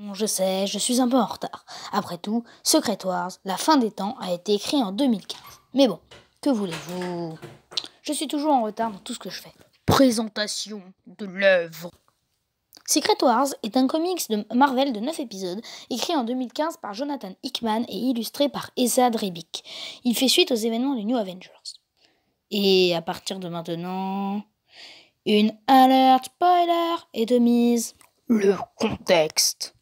Bon, je sais, je suis un peu en retard. Après tout, Secret Wars, la fin des temps, a été écrit en 2015. Mais bon, que voulez-vous? Je suis toujours en retard dans tout ce que je fais. Présentation de l'œuvre. Secret Wars est un comics de Marvel de 9 épisodes, écrit en 2015 par Jonathan Hickman et illustré par Esad Ribic. Il fait suite aux événements du New Avengers. Et à partir de maintenant, une alerte spoiler est de mise. Le contexte.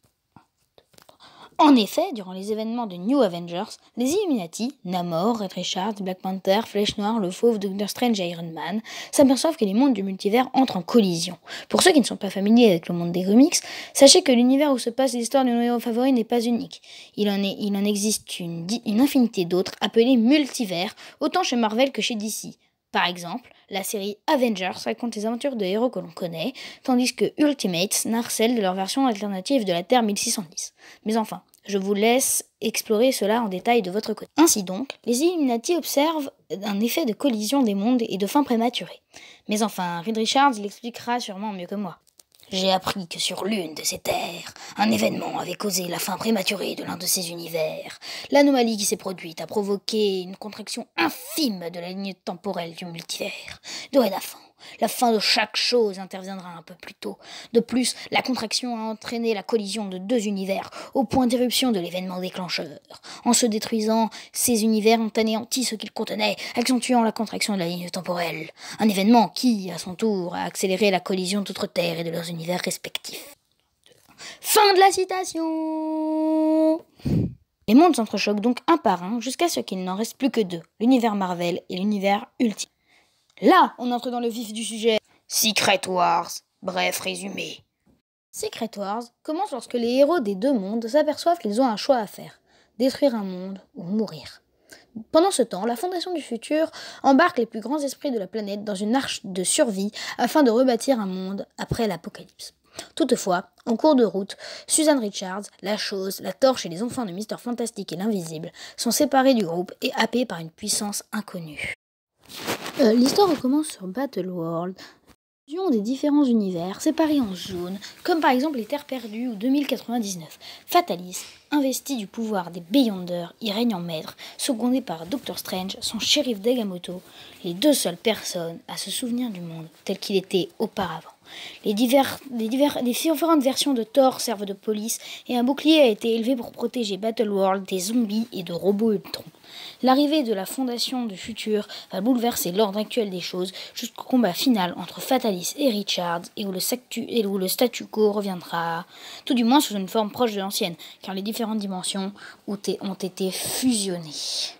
En effet, durant les événements de New Avengers, les Illuminati, Namor, Red Richards, Black Panther, Flèche Noire, Le Fauve, Doctor Strange et Iron Man, s'aperçoivent que les mondes du multivers entrent en collision. Pour ceux qui ne sont pas familiers avec le monde des comics, sachez que l'univers où se passe l'histoire de nos héros favoris n'est pas unique. Il en existe une infinité d'autres, appelés multivers, autant chez Marvel que chez DC. Par exemple, la série Avengers raconte les aventures de héros que l'on connaît, tandis que Ultimates narre celles de leur version alternative de la Terre 1610. Mais enfin, je vous laisse explorer cela en détail de votre côté. Ainsi donc, les Illuminati observent un effet de collision des mondes et de fin prématurée. Mais enfin, Reed Richards l'expliquera sûrement mieux que moi. J'ai appris que sur l'une de ces terres, un événement avait causé la fin prématurée de l'un de ces univers. L'anomalie qui s'est produite a provoqué une contraction infime de la ligne temporelle du multivers. Dorénavant, la fin de chaque chose interviendra un peu plus tôt. De plus, la contraction a entraîné la collision de deux univers au point d'éruption de l'événement déclencheur. En se détruisant, ces univers ont anéanti ce qu'ils contenaient, accentuant la contraction de la ligne temporelle. Un événement qui, à son tour, a accéléré la collision d'autres terres et de leurs univers respectifs. Fin de la citation. Les mondes s'entrechoquent donc un par un jusqu'à ce qu'il n'en reste plus que deux, l'univers Marvel et l'univers Ultime. Là, on entre dans le vif du sujet. Secret Wars, bref résumé. Secret Wars commence lorsque les héros des deux mondes s'aperçoivent qu'ils ont un choix à faire, détruire un monde ou mourir. Pendant ce temps, la Fondation du Futur embarque les plus grands esprits de la planète dans une arche de survie afin de rebâtir un monde après l'apocalypse. Toutefois, en cours de route, Susan Richards, la Chose, la Torche et les enfants de Mr. Fantastic et l'Invisible sont séparés du groupe et happés par une puissance inconnue. L'histoire recommence sur Battleworld, fusion des différents univers séparés en zones, comme par exemple les Terres Perdues ou 2099. Fatalis, investi du pouvoir des Beyonders, y règne en maître, secondé par Doctor Strange, son shérif d'Agamotto, les deux seules personnes à se souvenir du monde tel qu'il était auparavant. Les différentes versions de Thor servent de police et un bouclier a été élevé pour protéger Battleworld des zombies et de robots Ultron. L'arrivée de la Fondation du Futur va bouleverser l'ordre actuel des choses jusqu'au combat final entre Fatalis et Richards et où le statu quo reviendra, tout du moins sous une forme proche de l'ancienne, car les différentes dimensions ont été fusionnées.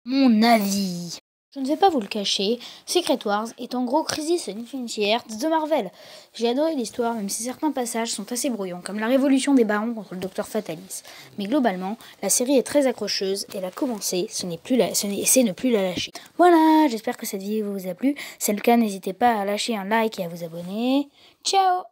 Mon avis. Je ne vais pas vous le cacher, Secret Wars est en gros Crisis on Infinity Earths de Marvel. J'ai adoré l'histoire, même si certains passages sont assez brouillons, comme la révolution des barons contre le Docteur Fatalis. Mais globalement, la série est très accrocheuse, elle a commencé, c'est ne plus la lâcher. Voilà, j'espère que cette vidéo vous a plu. Si c'est le cas, n'hésitez pas à lâcher un like et à vous abonner. Ciao!